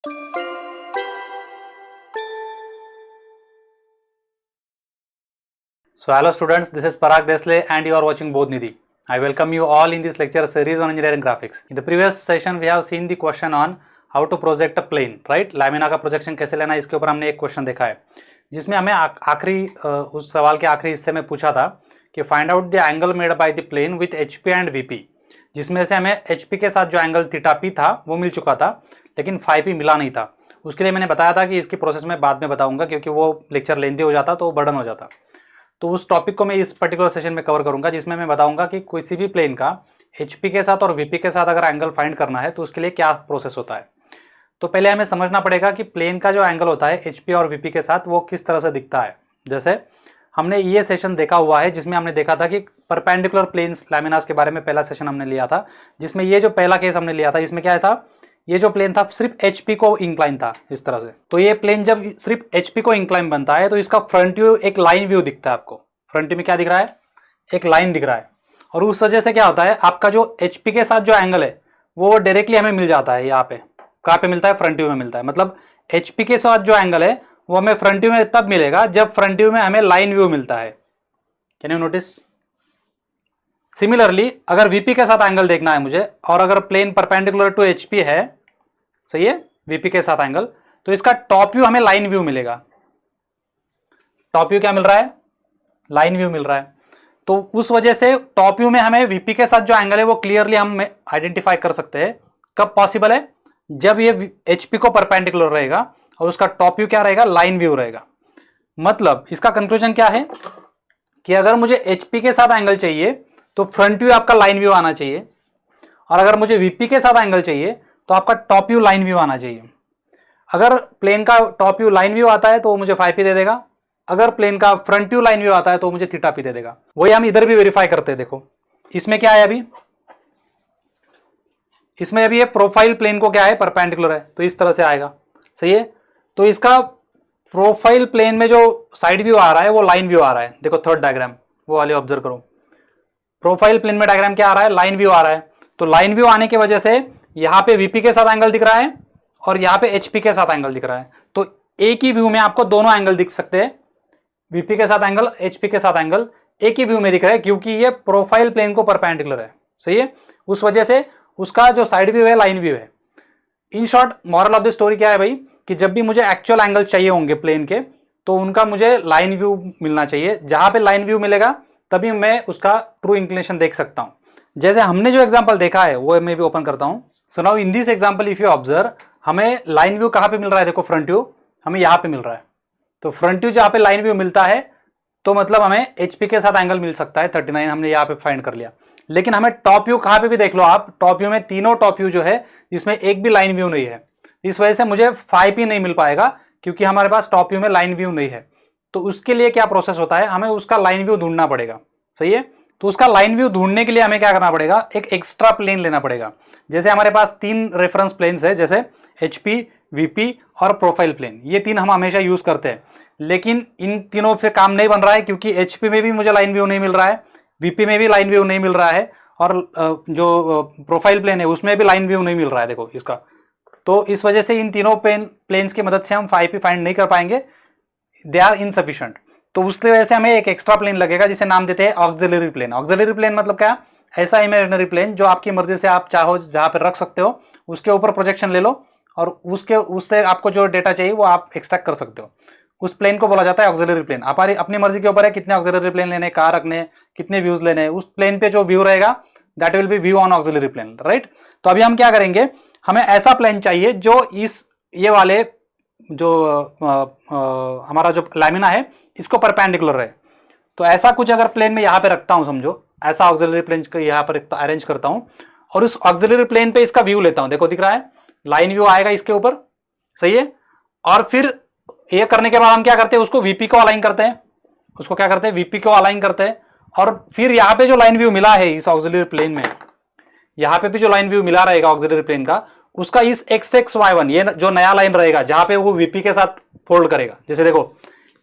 So hello students, this is Parag Desle and you are watching Bodhnidhi. I welcome you all in this lecture series on engineering graphics. In the previous session we have seen the question on how to project a plane, right? Lamina का projection कैसे लेना है, इसके ऊपर हमने एक question देखा है जिसमें हमें आखिरी उस सवाल के आखिरी हिस्से में पूछा था कि find out the angle made by the plane with HP and VP, जिसमें से हमें HP के साथ जो एंगल थीटा P था वो मिल चुका था लेकिन phi P मिला नहीं था। उसके लिए मैंने बताया था कि इसकी प्रोसेस में बाद में बताऊंगा क्योंकि वो लेक्चर लेंदी हो जाता तो बर्डन हो जाता। तो उस टॉपिक को मैं इस पर्टिकुलर सेशन में कवर करूंगा जिसमें मैं बताऊंगा कि किसी भी प्लेन का HP के साथ और VP के साथ अगर एंगल फाइंड करना है तो उसके लिए क्या प्रोसेस होता है। तो पहले हमें समझना पड़ेगा कि प्लेन का जो एंगल होता है HP और VP के साथ वो किस तरह से दिखता है। जैसे हमने ये सेशन देखा हुआ है जिसमें हमने देखा था कि परपेंडिकुलर प्लेन्स लैमिनास के बारे में पहला सेशन हमने लिया था, जिसमें ये जो पहला केस हमने लिया था इसमें क्या था, ये जो प्लेन था सिर्फ HP को इंक्लाइन था इस तरह से। तो ये प्लेन जब सिर्फ HP को इंक्लाइन बनता है तो इसका फ्रंट व्यू एक लाइन व्यू दिखता है। आपको फ्रंट व्यू में क्या दिख रहा है, एक लाइन दिख रहा है। और उस वजह से क्या होता है, आपका जो HP के साथ जो एंगल है वो डायरेक्टली हमें मिल जाता है। यहाँ पे कहाँ पे मिलता है, फ्रंट व्यू में मिलता है। मतलब HP के साथ जो एंगल है वो हमें फ्रंट व्यू में तब मिलेगा जब फ्रंट व्यू में हमें लाइन व्यू मिलता है। Can you notice? सिमिलरली अगर VP के साथ एंगल देखना है मुझे और अगर प्लेन परपेंडिकुलर टू HP है, सही है, VP के साथ एंगल, तो इसका टॉप व्यू हमें लाइन व्यू मिलेगा। टॉप व्यू क्या मिल रहा है, लाइन व्यू मिल रहा है। तो उस वजह से टॉप व्यू में हमें VP के साथ जो एंगल है वो क्लियरली हम आइडेंटिफाई कर सकते हैं। कब पॉसिबल है, जब ये HP को परपेंडिकुलर रहेगा और उसका टॉप व्यू क्या रहेगा, लाइन व्यू रहेगा। मतलब इसका कंक्लूजन क्या है कि अगर मुझे HP के साथ एंगल चाहिए तो फ्रंट व्यू आपका लाइन व्यू आना चाहिए, और अगर मुझे VP के साथ एंगल चाहिए तो आपका टॉप व्यू लाइन व्यू आना चाहिए। अगर प्लेन का टॉप व्यू लाइन व्यू आता है तो वो मुझे phi p दे देगा, अगर प्लेन का फ्रंट व्यू लाइन व्यू आता है तो मुझे थीटा P दे देगा। वही हम इधर भी वेरीफाई करते हैं। देखो इसमें क्या है, अभी इसमें अभी ये प्रोफाइल प्लेन को क्या है, परपेंडिकुलर है, तो इस तरह से आएगा, सही है। तो इसका प्रोफाइल प्लेन में जो साइड व्यू आ रहा है वो लाइन व्यू आ रहा है। देखो थर्ड डायग्राम वो वाले ऑब्जर्व करो, प्रोफाइल प्लेन में डायग्राम क्या आ रहा है, लाइन व्यू आ रहा है। तो लाइन व्यू आने की वजह से यहाँ पे VP के साथ एंगल दिख रहा है और यहाँ पे HP के साथ एंगल दिख रहा है। तो एक ही व्यू में आपको दोनों एंगल दिख सकते हैं, VP के साथ एंगल, HP के साथ एंगल एक ही व्यू में दिख रहा है क्योंकि ये प्रोफाइल प्लेन को परपेंडिकुलर है, सही है। उस वजह से उसका जो साइड व्यू है लाइन व्यू है। In short moral of the story क्या है भाई, कि जब भी मुझे एक्चुअल एंगल चाहिए होंगे प्लेन के तो उनका मुझे लाइन व्यू मिलना चाहिए। जहां पे लाइन व्यू मिलेगा तभी मैं उसका ट्रू इंक्लिनेशन देख सकता हूं। जैसे हमने जो एग्जांपल देखा है वो मैं भी ओपन करता हूं। So now in this example if you observe, हमें लाइन व्यू कहां पे मिल रहा है, देखो फ्रंट व्यू हमें यहां पे मिल रहा है। तो फ्रंट व्यू जहां पे लाइन व्यू मिलता है तो मतलब हमें HP के साथ एंगल मिल सकता है 39, हमने यहाँ पे फाइंड कर लिया। लेकिन हमें टॉप व्यू कहाँ पे भी देख लो आप, टॉप व्यू में तीनों टॉप व्यू जो है जिसमें एक भी लाइन व्यू नहीं है, इस वजह से मुझे phi p नहीं मिल पाएगा क्योंकि हमारे पास टॉप व्यू में लाइन व्यू नहीं है। तो उसके लिए क्या प्रोसेस होता है, हमें उसका लाइन व्यू ढूंढना पड़ेगा, सही है। तो उसका लाइन व्यू ढूंढने के लिए हमें क्या करना पड़ेगा, एक एक्स्ट्रा प्लेन लेना पड़ेगा। जैसे हमारे पास 3 रेफरेंस प्लेन्स है, जैसे HP, VP और प्रोफाइल प्लेन, ये 3 हम हमेशा यूज करते हैं। लेकिन इन तीनों पे काम नहीं बन रहा है क्योंकि HP में भी मुझे लाइन व्यू नहीं मिल रहा है, VP में भी लाइन व्यू नहीं मिल रहा है, और जो प्रोफाइल प्लेन है उसमें भी लाइन व्यू नहीं मिल रहा है, देखो इसका। तो इस वजह से इन तीनों प्लेन्स की मदद से हम phi p फाइंड नहीं कर पाएंगे, दे आर इनसफिशिएंट। तो उसकी वजह से हमें एक एक्स्ट्रा प्लेन लगेगा जिसे नाम देते हैं ऑक्सिलरी प्लेन। ऑक्सिलरी प्लेन मतलब क्या, ऐसा इमेजिनरी प्लेन जो आपकी मर्जी से आप चाहो जहां पर रख सकते हो, उसके ऊपर प्रोजेक्शन ले लो और उससे आपको जो डेटा चाहिए वो आप एक्सट्रैक्ट कर सकते हो। उस प्लेन को बोला जाता है ऑक्सिलरी प्लेन। अपनी मर्जी के ऊपर है कितने ऑक्सिलरी प्लेन लेने, कहाँ रखने, कितने व्यूज लेने। उस प्लेन पे जो व्यू रहेगा that will be view on auxiliary plane, right. तो अभी हम क्या करेंगे, हमें ऐसा प्लेन चाहिए जो ये वाले जो हमारा जो लैमिना है इसको परपेंडिकुलर है। तो ऐसा कुछ अगर प्लेन में यहाँ पे रखता हूँ, समझो ऐसा ऑक्सिलरी प्लेन को यहाँ पर अरेंज करता हूँ और उस ऑक्सिलरी प्लेन पे इसका व्यू लेता हूँ, देखो दिख रहा है, लाइन व्यू आएगा इसके ऊपर, सही है। और फिर ये करने के बाद हम क्या करते हैं, उसको VP को अलाइन करते हैं, उसको क्या करते हैं, VP को अलाइन करते हैं। और फिर यहाँ पे जो लाइन व्यू मिला है इस ऑक्सिलरी प्लेन में, यहाँ पे भी जो लाइन व्यू मिला रहेगा ऑक्सिलरी प्लेन का, उसका इस XXY1 ये जो नया लाइन रहेगा जहां पे वो VP के साथ फोल्ड करेगा। जैसे देखो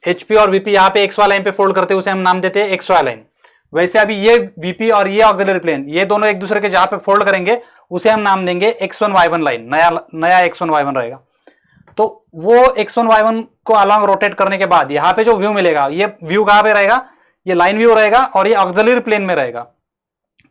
HP और VP यहाँ पे XY लाइन पे फोल्ड करते हैं, उसे हम नाम देते हैं XY लाइन। वैसे अभी ये VP और ये ऑक्सिलरी प्लेन, ये दोनों एक दूसरे के जहां पे फोल्ड करेंगे उसे हम नाम देंगे X1Y1 लाइन, नया X1Y1 रहेगा। तो वो x1 y1 को अलॉन्ग रोटेट करने के बाद यहाँ पे जो व्यू मिलेगा, ये व्यू कहां पे रहेगा, ये लाइन व्यू रहेगा और ये ऑक्सिलरी प्लेन में रहेगा।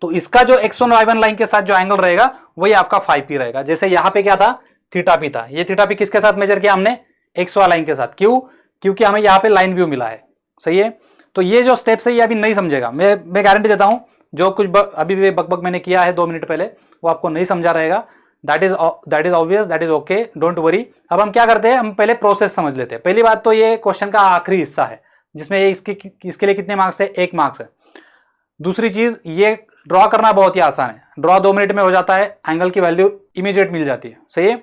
तो इसका जो x1 y1 लाइन के साथ जो एंगल रहेगा वही आपका फाइव पी रहेगा। जैसे यहाँ पे क्या था, थीटा पी था, ये थीटा पी किसके साथ मेजर किया हमने, XY लाइन के साथ। क्यों, क्योंकि हमें यहाँ पे लाइन व्यू मिला है। सही है, तो ये जो स्टेप्स है ये अभी नहीं समझेगा, मैं गारंटी देता हूं जो कुछ अभी भी बकबक मैंने किया है 2 मिनट पहले वो आपको नहीं समझा रहेगा। That is obvious, that is okay, don't worry. अब हम क्या करते हैं, हम पहले प्रोसेस समझ लेते हैं। पहली बात तो ये क्वेश्चन का आखिरी हिस्सा है जिसमें इसके लिए कितने मार्क्स है, 1 मार्क्स है। दूसरी चीज, ये ड्रॉ करना बहुत ही आसान है, ड्रॉ 2 मिनट में हो जाता है, एंगल की वैल्यू इमीडिएट मिल जाती है। सही है,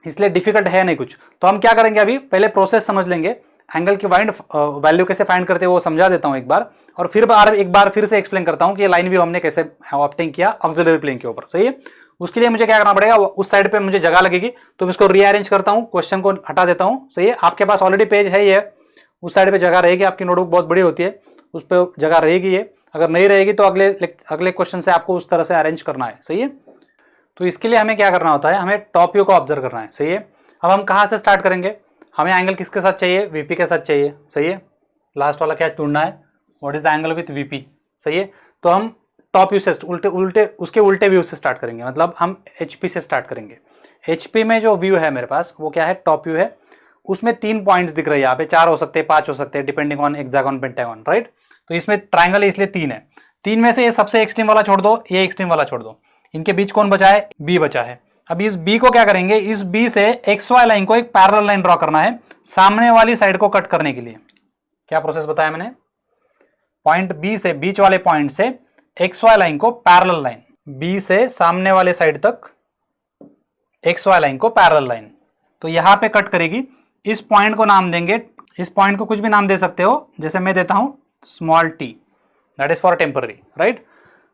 इसलिए डिफिकल्ट है नहीं कुछ। तो हम क्या करेंगे, अभी पहले प्रोसेस समझ लेंगे, एंगल की वैल्यू कैसे फाइंड करते हैं वो समझा देता हूं एक बार, और फिर एक बार फिर से एक्सप्लेन करता हूं कि ये लाइन व्यू हमने कैसे ऑप्टिंग किया ऑक्सिलरी प्लेन के ऊपर। सही है, उसके लिए मुझे क्या करना पड़ेगा, उस साइड पे मुझे जगह लगेगी तो मैं इसको रीअरेंज करता हूं, क्वेश्चन को हटा देता हूं। सही है, आपके पास ऑलरेडी पेज है, ये उस साइड पे जगह रहेगी, आपकी नोटबुक बहुत बड़ी होती है, उस पर जगह रहेगी। ये अगर नहीं रहेगी तो अगले क्वेश्चन से आपको उस तरह से अरेंज करना है। सही है, तो इसके लिए हमें क्या करना होता है, हमें टॉप व्यू को ऑब्जर्व करना है। सही है, अब हम कहाँ से स्टार्ट करेंगे, हमें एंगल किसके साथ चाहिए, वीपी के साथ चाहिए। सही है, लास्ट वाला क्या ढूंढना है, what is the angle with VP. सही है, तो हम टॉप व्यू से उसके उल्टे व्यू से स्टार्ट करेंगे, मतलब हम एचपी से स्टार्ट करेंगे। एचपी में जो व्यू है मेरे पास वो क्या है, टॉप व्यू है, उसमें 3 पॉइंट्स दिख रहे हैं, यहाँ पे 4 हो सकते हैं, 5 हो सकते हैं, depending on hexagon pentagon, right. तो इसमें ट्राइंगल है इसलिए 3 है, 3 में से ये सबसे एक्सट्रीम वाला छोड़ दो, ये एक्सट्रीम वाला छोड़ दो, इनके बीच कौन बचा है, बी बचा है। अब इस बी को क्या करेंगे, इस बी से XY लाइन को एक पैरेलल लाइन ड्रॉ करना है सामने वाली साइड को कट करने के लिए। क्या प्रोसेस बताया मैंने, पॉइंट बी से, बीच वाले पॉइंट से XY लाइन को पैरेलल लाइन, बी से सामने वाले साइड तक XY लाइन को पैरेलल लाइन, तो यहां पे कट करेगी। इस पॉइंट को नाम देंगे, इस पॉइंट को कुछ भी नाम दे सकते हो, जैसे मैं देता हूं small T, that is for temporary, right.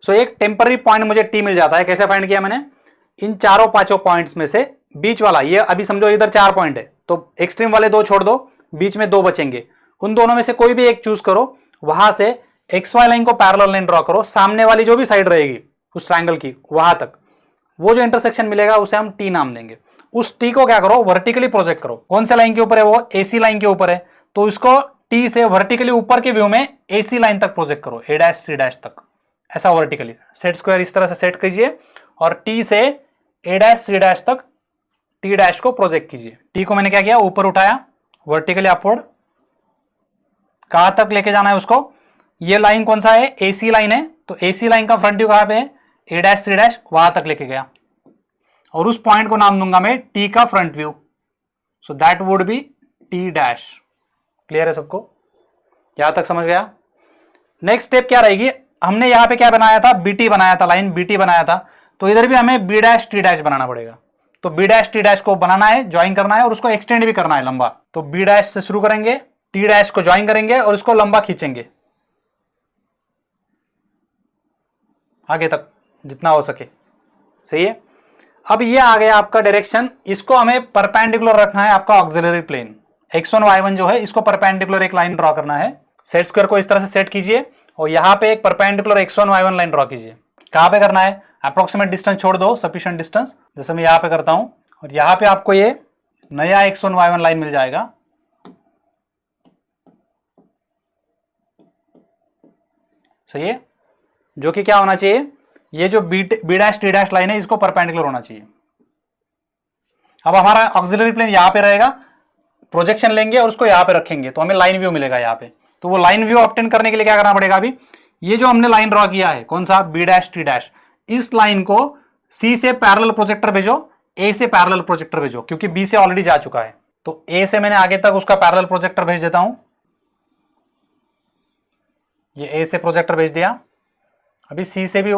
So एक टेम्पररी पॉइंट मुझे टी मिल जाता है। कैसे फाइंड किया मैंने, इन 4-5 पॉइंट्स में से बीच वाला, ये अभी समझो इधर 4 पॉइंट है, तो एक्सट्रीम वाले 2 छोड़ दो, बीच में 2 बचेंगे, उन दोनों में से कोई भी एक चूज करो, वहां से XY लाइन को पैरेलल लाइन ड्रॉ करो, सामने वाली जो भी साइड रहेगी उस ट्रायंगल की वहां तक, वो जो इंटरसेक्शन मिलेगा उसे हम टी नाम देंगे। उस टी को क्या करो, वर्टिकली प्रोजेक्ट करो। कौन से लाइन के ऊपर है, वो AC लाइन के ऊपर है, तो इसको टी से वर्टिकली ऊपर के व्यू में AC लाइन तक प्रोजेक्ट करो, A'-C' तक, ऐसा वर्टिकली सेट स्क्वायर इस तरह से सेट कीजिए, और टी से A'-C' तक T' को प्रोजेक्ट कीजिए। टी को मैंने क्या किया, ऊपर उठाया, वर्टिकली अपवर्ड, कहां तक लेके जाना है उसको, ये लाइन कौन सा है, AC लाइन है, तो AC लाइन का फ्रंट व्यू कहां पे है, A'-C' वहां तक लेके गया, और उस पॉइंट को नाम दूंगा मैं टी का front view, so that would be T'। Clear है सबको, यहां तक समझ गया। नेक्स्ट स्टेप क्या रहेगी, हमने यहां पे क्या बनाया था, BT बनाया था, लाइन BT बनाया था, तो इधर भी हमें B'-T' बनाना पड़ेगा। तो B'-T' को बनाना है, ज्वाइन करना है, और उसको एक्सटेंड भी करना है लंबा। तो B' से शुरू करेंगे, T' को ज्वाइन करेंगे और इसको लंबा खींचेंगे आगे तक जितना हो सके। सही है, अब ये आ गया आपका डायरेक्शन, इसको हमें परपेंडिकुलर रखना है आपका ऑक्सिलरी प्लेन। X1 Y1 जो है इसको परपेंडिकुलर एक लाइन ड्रॉ करना है। सेट स्क्वायर को इस तरह से सेट कीजिए और यहां पे एक perpendicular X1 Y1 line draw कीजिए। कहां पे करना है, अप्रोक्सीमेट डिस्टेंस छोड़ दो, सफिशिएंट डिस्टेंस, जैसे मैं यहां पे करता हूं, और यहां पे आपको ये नया X1 Y1 लाइन मिल जाएगा। सही है, जो कि क्या होना चाहिए, ये जो B'-T' लाइन है इसको परपेंडिकुलर होना चाहिए। अब हमारा ऑक्सिलरी प्लेन यहां पे रहेगा, प्रोजेक्शन लेंगे और उसको यहां पे रखेंगे तो हमें लाइन व्यू मिलेगा यहाँ पे। तो वो लाइन व्यू ऑब्टेन करने के लिए क्या करना पड़ेगा, अभी ये जो हमने लाइन ड्रॉ किया है, कौन सा, B'-T', इस लाइन को C से पैरेलल प्रोजेक्टर भेजो, A से पैरेलल प्रोजेक्टर भेजो, क्योंकि B से ऑलरेडी जा चुका है, तो A से मैंने आगे तक उसका पैरेलल प्रोजेक्टर भेज देता हूं। ये A से प्रोजेक्टर भेज दिया, अभी C से भी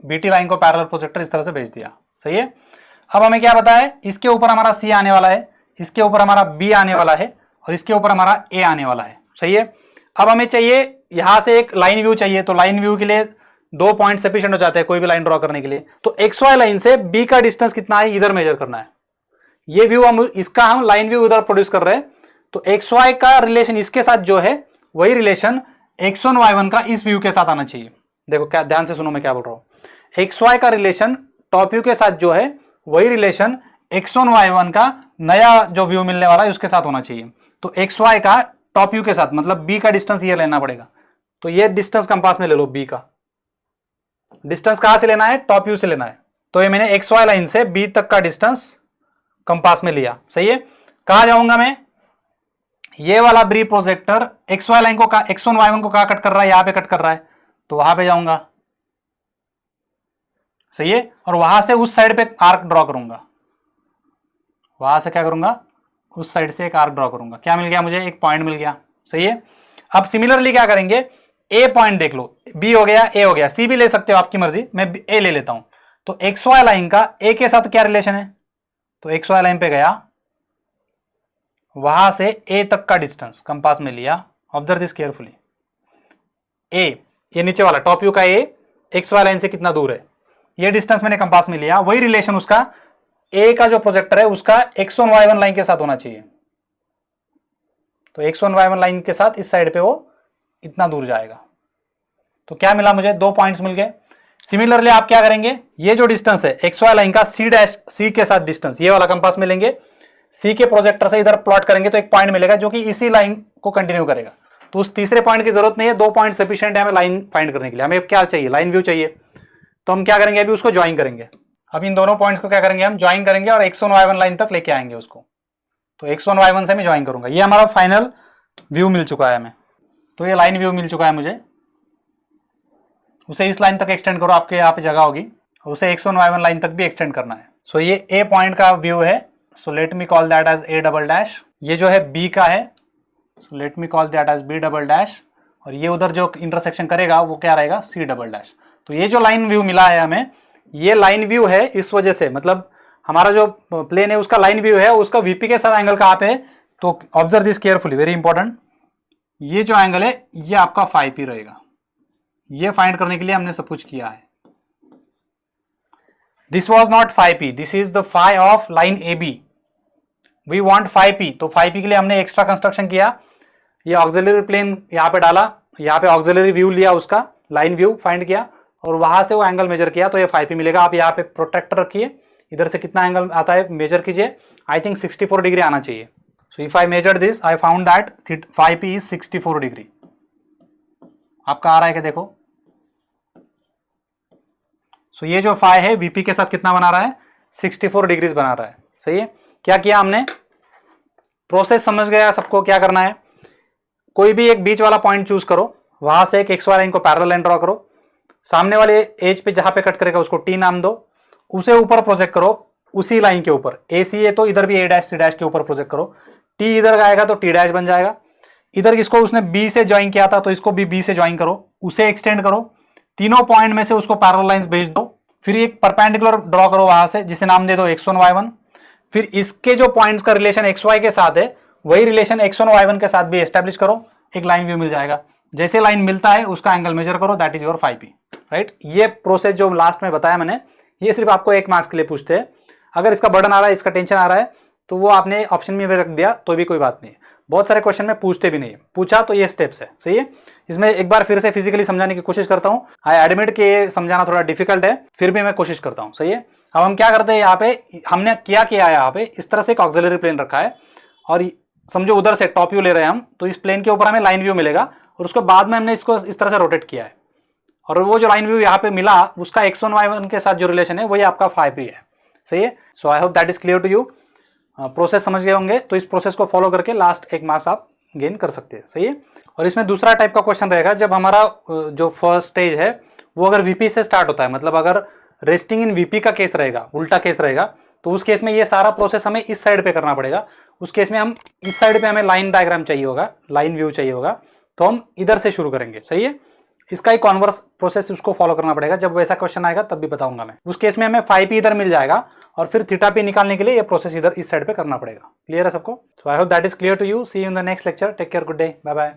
BT लाइन को पैरेलल प्रोजेक्टर इस तरह से भेज दिया। सही है, अब हमें क्या पता है, इसके ऊपर हमारा C आने वाला है, इसके ऊपर हमारा B आने वाला है, और इसके ऊपर हमारा A आने वाला है। सही है, अब हमें चाहिए यहां से एक लाइन व्यू चाहिए, तो लाइन व्यू के लिए 2 पॉइंट सफिशिएंट हो जाते हैं कोई भी लाइन ड्रॉ करने के लिए। तो XY लाइन से B का डिस्टेंस कितना है, इधर मेजर करना है। ये व्यू हम लाइन व्यू इधर प्रोड्यूस कर रहे हैं, तो XY का रिलेशन इसके साथ जो है वही रिलेशन X1 Y1 का इस व्यू के साथ आना चाहिए। देखो क्या, ध्यान से सुनो मैं क्या बोल रहा हूं, XY का रिलेशन टॉप व्यू के साथ जो है वही रिलेशन x1 y1 का नया जो व्यू मिलने वाला है उसके साथ होना चाहिए। तो xy का टॉप व्यू के साथ, मतलब b का डिस्टेंस ये लेना पड़ेगा। तो ये डिस्टेंस कंपास में ले लो, b का डिस्टेंस कहां से लेना है, टॉप व्यू से लेना है। तो ये मैंने xy लाइन से b तक का डिस्टेंस कंपास में लिया, सही है। कहां जाऊंगा मैं, ये वाला ब्री प्रोजेक्टर xy लाइन को x1 y1 को कहां कट कर रहा है, यहां पे कट कर रहा है, तो वहां पे जाऊंगा, सही है। और वहां से उस साइड पे आर्क ड्रॉ करूंगा, वहां से क्या करूंगा, उस साइड से एक आर्क ड्रॉ करूंगा। क्या मिल गया मुझे, एक पॉइंट मिल गया, सही है। अब सिमिलरली क्या करेंगे, ए पॉइंट देख लो, बी हो गया, ए हो गया, सी भी ले सकते हो आपकी मर्जी, मैं ए ले लेता हूं। तो XY लाइन का ए के साथ क्या रिलेशन है, तो XY लाइन पे गया, वहां से ए तक का डिस्टेंस कंपास में लिया, ऑब्जर्व दिस केयरफुली। ए, ये नीचे वाला टॉप व्यू का ए XY लाइन से कितना दूर है, ये डिस्टेंस मैंने कंपास में लिया, वही रिलेशन उसका ए का जो प्रोजेक्टर है उसका x1 y1 लाइन के साथ होना चाहिए। तो x1 y1 लाइन के साथ इस साइड पे वो इतना दूर जाएगा। तो क्या मिला मुझे, 2 पॉइंट्स मिल गए। सिमिलरली आप क्या करेंगे, ये जो डिस्टेंस है XY लाइन का सी के साथ डिस्टेंस, ये वाला कंपास में लेंगे, सी के प्रोजेक्टर से इधर प्लॉट करेंगे तो एक पॉइंट मिलेगा जो कि इसी लाइन को कंटिन्यू करेगा। तो उस तीसरे पॉइंट की जरूरत नहीं है, 2 पॉइंट सफिशिएंट है हमें लाइन फाइंड करने के लिए। हमें क्या चाहिए, लाइन व्यू चाहिए। तो हम क्या करेंगे, अभी उसको ज्वाइन करेंगे। अब इन दोनों पॉइंट्स को क्या करेंगे, हम ज्वाइन करेंगे और x1 y1 लाइन तक लेके आएंगे उसको। तो x1 y1 से मैं ज्वाइन करूंगा। ये हमारा फाइनल व्यू मिल चुका है हमें। तो ये लाइन व्यू मिल चुका है मुझे, उसे इस लाइन तक एक्सटेंड करो, आपके यहाँ पे जगह होगी, उसे x1 y1 लाइन तक भी एक्सटेंड करना है। सो ये ए पॉइंट का व्यू है, so let me call that as A double dash. ये जो है बी का है, so let me call that as B double dash. और ये उधर जो इंटरसेक्शन करेगा वो क्या रहेगा, सी डबल डैश। तो ये जो लाइन व्यू मिला है हमें, ये लाइन व्यू है इस वजह से, मतलब हमारा जो प्लेन है उसका लाइन व्यू है, उसका वीपी के साथ एंगल कहाँ पे है, तो observe this carefully, very important. ये जो एंगल है ये आपका फाई पी रहेगा। ये फाइंड करने के लिए हमने सब कुछ किया है। This was not phi P, this is the phi of line A B, we want phi P. तो फाई पी के लिए हमने एक्स्ट्रा कंस्ट्रक्शन किया, ये ऑक्सिलरी प्लेन यहाँ पे डाला, यहाँ पे ऑक्सिलरी व्यू लिया, उसका लाइन व्यू फाइंड किया और वहां से वो एंगल मेजर किया, तो ये 5p मिलेगा। आप यहाँ पे प्रोटेक्टर रखिए, इधर से कितना एंगल आता है मेजर कीजिए, आई थिंक 64 डिग्री आना चाहिए। So if I measure this I found that 5p is 64 degree. आपका आ रहा है क्या, देखो। सो ये जो फाई है वीपी के साथ कितना बना रहा है, 64 डिग्रीज बना रहा है, सही है। क्या किया हमने, प्रोसेस समझ गया सबको क्या करना है। कोई भी एक बीच वाला पॉइंट चूज करो, वहां से एक XY लाइन को पैरेलल लाइन ड्रॉ करो, सामने वाले एज पे जहां पे कट करेगा उसको T नाम दो, उसे ऊपर प्रोजेक्ट करो उसी लाइन के ऊपर, AC है तो इधर भी A डैश C डैश के ऊपर प्रोजेक्ट करो, T इधर आएगा तो T डैश बन जाएगा। इधर इसको उसने B से ज्वाइन किया था तो इसको भी B से ज्वाइन करो, उसे एक्सटेंड करो, तीनों पॉइंट में से उसको पैरेलल लाइंस भेज दो, फिर एक परपेंडिकुलर ड्रॉ करो वहां से, जिसे नाम दे दो x1 y1। फिर इसके जो पॉइंट्स का रिलेशन xy के साथ है वही रिलेशन x1 y1 के साथ भी एस्टेब्लिश करो, एक लाइन व्यू मिल जाएगा। जैसे लाइन मिलता है उसका एंगल मेजर करो, that is your 5p, right. ये प्रोसेस जो लास्ट में बताया मैंने, ये सिर्फ आपको 1 मार्क्स के लिए पूछते हैं। अगर इसका बर्डन आ रहा है, इसका टेंशन आ रहा है, तो वो आपने ऑप्शन में भी रख दिया तो भी कोई बात नहीं है। बहुत सारे क्वेश्चन में पूछते भी नहीं है, पूछा तो ये स्टेप्स है, सही है। इसमें एक बार फिर से फिजिकली समझाने की कोशिश करता हूँ। आई एडमिट कि ये समझाना थोड़ा डिफिकल्ट है, फिर भी मैं कोशिश करता हूँ, सही है। अब हम क्या करते हैं, यहाँ पे हमने क्या किया है, यहाँ पे इस तरह से एक ऑक्सिलरी प्लेन रखा है और समझो उधर से टॉप व्यू ले रहे हैं हम, तो इस प्लेन के ऊपर हमें लाइन व्यू मिलेगा और उसके बाद में हमने इसको इस तरह से रोटेट किया है और वो जो लाइन व्यू यहाँ पे मिला उसका x1 y1 के साथ जो रिलेशन है वही आपका 5p है, सही है। So I hope that is clear to you. Process समझ गए होंगे, तो इस प्रोसेस को फॉलो करके लास्ट 1 मार्क्स आप गेन कर सकते हैं, सही है। और इसमें दूसरा टाइप का क्वेश्चन रहेगा, जब हमारा जो फर्स्ट स्टेज है वो अगर वीपी से स्टार्ट होता है, मतलब अगर रेस्टिंग इन वीपी का केस रहेगा, उल्टा केस रहेगा, तो उस केस में ये सारा प्रोसेस हमें इस साइड पे करना पड़ेगा। उस केस में हम इस साइड पे हमें लाइन डायग्राम चाहिए होगा, लाइन व्यू चाहिए होगा, तो हम इधर से शुरू करेंगे, सही है। इसका एक कॉन्वर्स प्रोसेस उसको फॉलो करना पड़ेगा, जब वैसा क्वेश्चन आएगा तब भी बताऊंगा मैं। उस केस में हमें 5p इधर मिल जाएगा और फिर θp निकालने के लिए ये प्रोसेस इधर इस साइड पे करना पड़ेगा। क्लियर है सबको? So I hope that is clear to you. See you in the next lecture. Take care, good day, bye bye.